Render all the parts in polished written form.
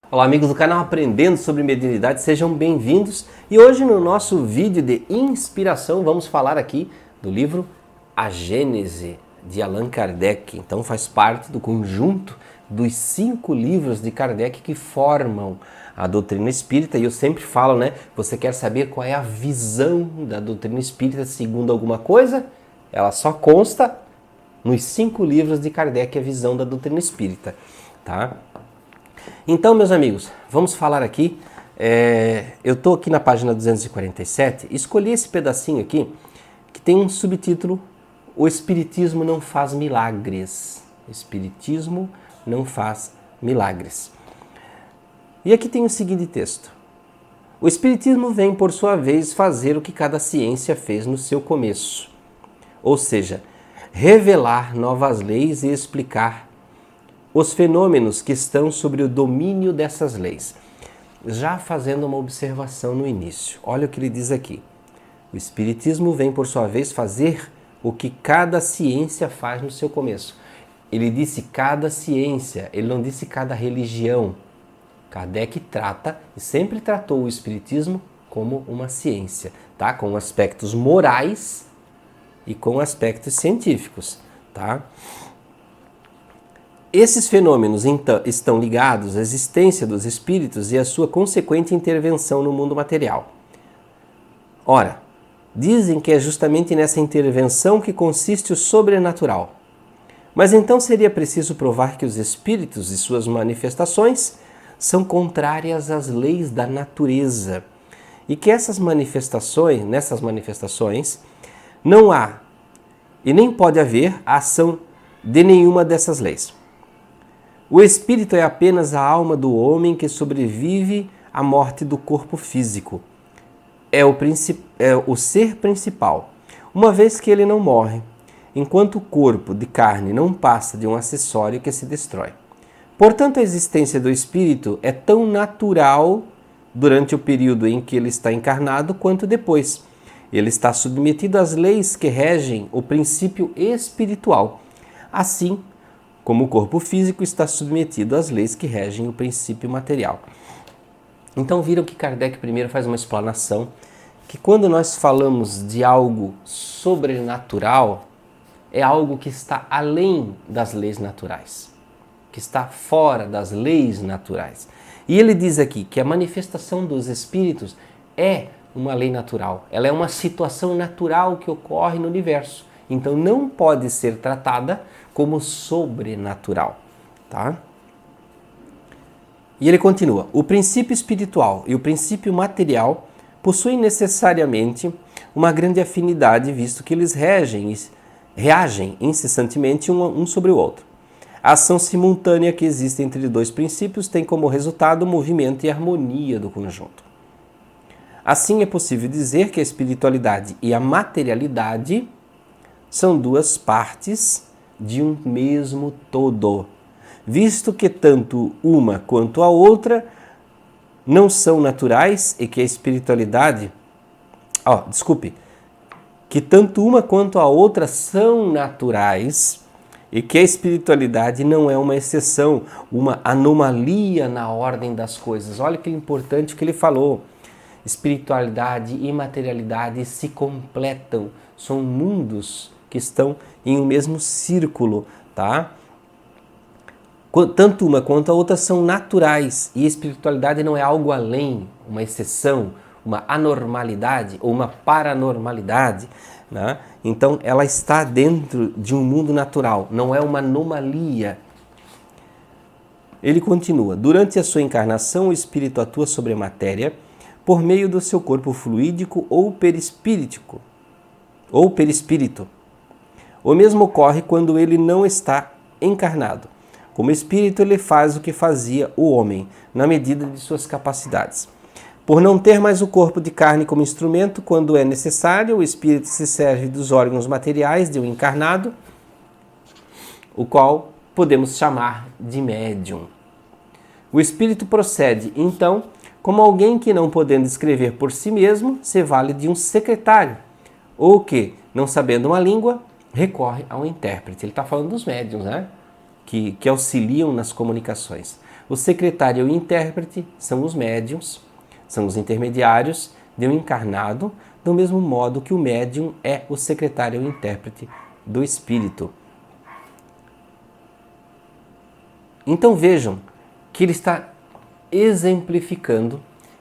Olá amigos do canal Aprendendo sobre Mediunidade, sejam bem-vindos e hoje no nosso vídeo de inspiração vamos falar aqui do livro A Gênese de Allan Kardec. Então faz parte do conjunto dos 5 livros de Kardec que formam a doutrina espírita e eu sempre falo, né? Você quer saber qual é a visão da doutrina espírita segundo alguma coisa? Ela só consta nos 5 livros de Kardec, a visão da doutrina espírita, tá? Então, meus amigos, vamos falar aqui, eu estou aqui na página 247, escolhi esse pedacinho aqui, que tem um subtítulo, O Espiritismo não faz milagres. O Espiritismo não faz milagres. E aqui tem o seguinte texto. O Espiritismo vem, por sua vez, fazer o que cada ciência fez no seu começo. Ou seja, revelar novas leis e explicar os fenômenos que estão sobre o domínio dessas leis. Já fazendo uma observação no início, olha o que ele diz aqui. O Espiritismo vem, por sua vez, fazer o que cada ciência faz no seu começo. Ele disse cada ciência, ele não disse cada religião. Kardec trata e sempre tratou o Espiritismo como uma ciência, tá? Com aspectos morais e com aspectos científicos, tá? Esses fenômenos então estão ligados à existência dos espíritos e à sua consequente intervenção no mundo material. Ora, dizem que é justamente nessa intervenção que consiste o sobrenatural. Mas então seria preciso provar que os espíritos e suas manifestações são contrárias às leis da natureza e que nessas manifestações não há e nem pode haver a ação de nenhuma dessas leis. O espírito é apenas a alma do homem que sobrevive à morte do corpo físico. É o ser principal, uma vez que ele não morre, enquanto o corpo de carne não passa de um acessório que se destrói. Portanto, a existência do espírito é tão natural durante o período em que ele está encarnado quanto depois. Ele está submetido às leis que regem o princípio espiritual. Assim, como o corpo físico está submetido às leis que regem o princípio material. Então viram que Kardec primeiro faz uma explanação que quando nós falamos de algo sobrenatural, é algo que está além das leis naturais, que está fora das leis naturais. E ele diz aqui que a manifestação dos espíritos é uma lei natural, ela é uma situação natural que ocorre no universo. Então não pode ser tratada como sobrenatural, tá? E ele continua: o princípio espiritual e o princípio material possuem necessariamente uma grande afinidade, visto que eles reagem incessantemente um sobre o outro. A ação simultânea que existe entre dois princípios tem como resultado o movimento e a harmonia do conjunto. Assim é possível dizer que a espiritualidade e a materialidade são duas partes de um mesmo todo, visto que tanto uma quanto a outra não são naturais e que a espiritualidade... que tanto uma quanto a outra são naturais e que a espiritualidade não é uma exceção, uma anomalia na ordem das coisas. Olha que importante o que ele falou. Espiritualidade e materialidade se completam, são mundos que estão em um mesmo círculo, tá? Tanto uma quanto a outra são naturais e a espiritualidade não é algo além, uma exceção, uma anormalidade ou uma paranormalidade, né? Então ela está dentro de um mundo natural, não é uma anomalia. Ele continua: durante a sua encarnação o espírito atua sobre a matéria por meio do seu corpo fluídico ou perispírito. O mesmo ocorre quando ele não está encarnado. Como espírito, ele faz o que fazia o homem, na medida de suas capacidades. Por não ter mais o corpo de carne como instrumento, quando é necessário, o espírito se serve dos órgãos materiais de um encarnado, o qual podemos chamar de médium. O espírito procede, então, como alguém que, não podendo escrever por si mesmo, se vale de um secretário, ou que, não sabendo uma língua, recorre a um intérprete. Ele está falando dos médiuns, né? Que auxiliam nas comunicações. O secretário e o intérprete são os médiuns, são os intermediários de um encarnado, do mesmo modo que o médium é o secretário e o intérprete do espírito. Então vejam que ele está exemplificando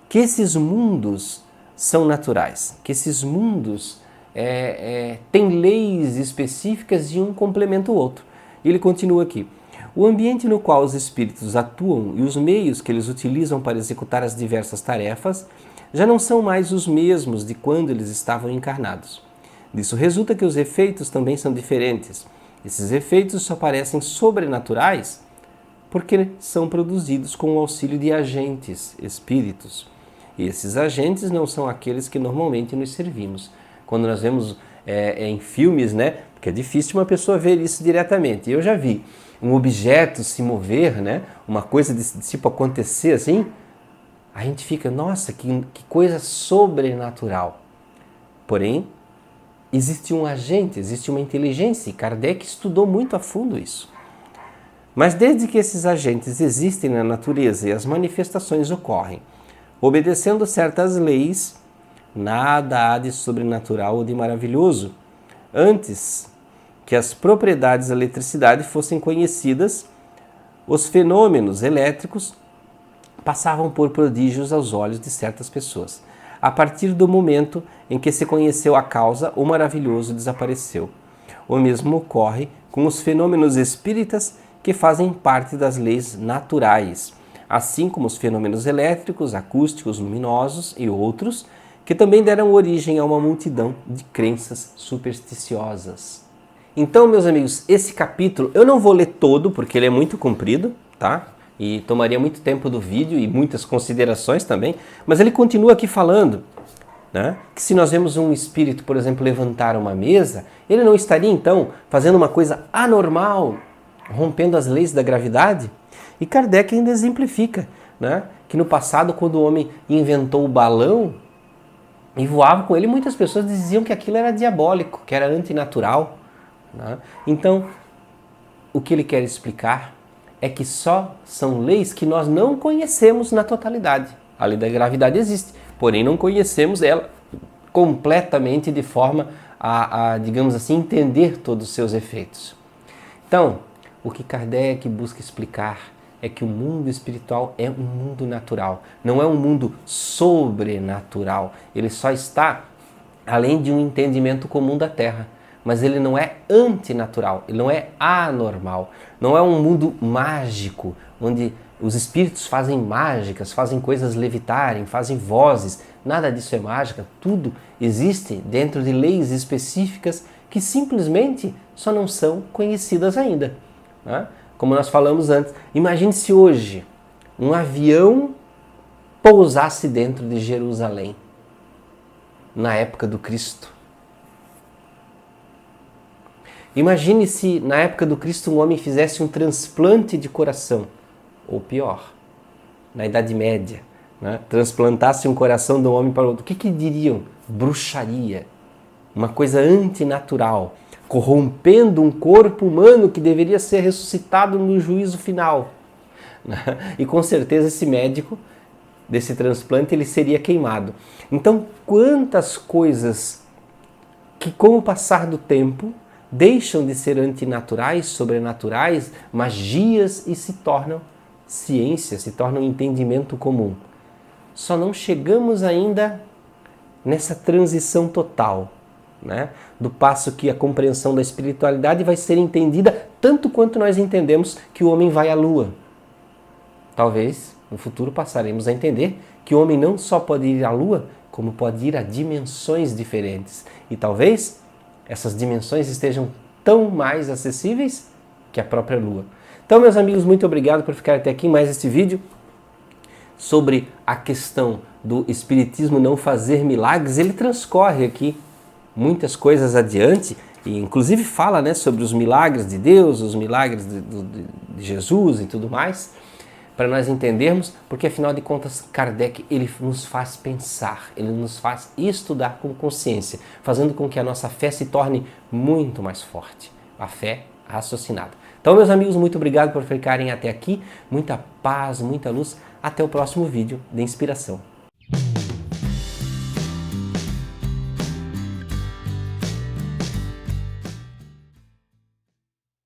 que esses mundos são naturais, que esses mundos têm leis específicas e um complementa o outro. E ele continua aqui. O ambiente no qual os espíritos atuam e os meios que eles utilizam para executar as diversas tarefas já não são mais os mesmos de quando eles estavam encarnados. Disso resulta que os efeitos também são diferentes. Esses efeitos só parecem sobrenaturais porque são produzidos com o auxílio de agentes, espíritos. E esses agentes não são aqueles que normalmente nos servimos. Quando nós vemos em filmes, né, porque é difícil uma pessoa ver isso diretamente. Eu já vi um objeto se mover, né, uma coisa desse tipo acontecer assim, a gente fica, nossa, que coisa sobrenatural. Porém, existe um agente, existe uma inteligência, e Kardec estudou muito a fundo isso. Mas desde que esses agentes existem na natureza e as manifestações ocorrem, obedecendo certas leis, nada há de sobrenatural ou de maravilhoso. Antes que as propriedades da eletricidade fossem conhecidas, os fenômenos elétricos passavam por prodígios aos olhos de certas pessoas. A partir do momento em que se conheceu a causa, o maravilhoso desapareceu. O mesmo ocorre com os fenômenos espíritas que fazem parte das leis naturais, assim como os fenômenos elétricos, acústicos, luminosos e outros, que também deram origem a uma multidão de crenças supersticiosas. Então, meus amigos, esse capítulo eu não vou ler todo porque ele é muito comprido, tá? E tomaria muito tempo do vídeo e muitas considerações também, mas ele continua aqui falando, né, que se nós vemos um espírito, por exemplo, levantar uma mesa, ele não estaria então fazendo uma coisa anormal, rompendo as leis da gravidade? E Kardec ainda exemplifica, né, que no passado, quando o homem inventou o balão e voava com ele, muitas pessoas diziam que aquilo era diabólico, que era antinatural, né? Então, o que ele quer explicar é que só são leis que nós não conhecemos na totalidade. A lei da gravidade existe, porém não conhecemos ela completamente de forma a, digamos assim, entender todos os seus efeitos. Então, o que Kardec busca explicar é que o mundo espiritual é um mundo natural, não é um mundo sobrenatural. Ele só está além de um entendimento comum da Terra, mas ele não é antinatural, ele não é anormal, não é um mundo mágico, onde os espíritos fazem mágicas, fazem coisas levitarem, fazem vozes, nada disso é mágica, tudo existe dentro de leis específicas que simplesmente só não são conhecidas ainda, né? Como nós falamos antes, imagine se hoje um avião pousasse dentro de Jerusalém, na época do Cristo. Imagine se na época do Cristo um homem fizesse um transplante de coração, ou pior, na Idade Média, né? Transplantasse um coração de um homem para o outro. O que diriam? Bruxaria, uma coisa antinatural, corrompendo um corpo humano que deveria ser ressuscitado no juízo final. E com certeza esse médico desse transplante ele seria queimado. Então, quantas coisas que com o passar do tempo deixam de ser antinaturais, sobrenaturais, magias e se tornam ciência, se tornam entendimento comum. Só não chegamos ainda nessa transição total, né? Do passo que a compreensão da espiritualidade vai ser entendida tanto quanto nós entendemos que o homem vai à lua. Talvez no futuro passaremos a entender que o homem não só pode ir à lua, como pode ir a dimensões diferentes. E talvez essas dimensões estejam tão mais acessíveis que a própria lua. Então, meus amigos, muito obrigado por ficar até aqui em mais este vídeo sobre a questão do espiritismo não fazer milagres. Ele transcorre aqui muitas coisas adiante e inclusive fala, né, sobre os milagres de Deus, os milagres de Jesus e tudo mais, para nós entendermos, porque afinal de contas Kardec ele nos faz pensar, ele nos faz estudar com consciência, fazendo com que a nossa fé se torne muito mais forte. A fé raciocinado. Então, meus amigos, muito obrigado por ficarem até aqui. Muita paz, muita luz. Até o próximo vídeo de inspiração.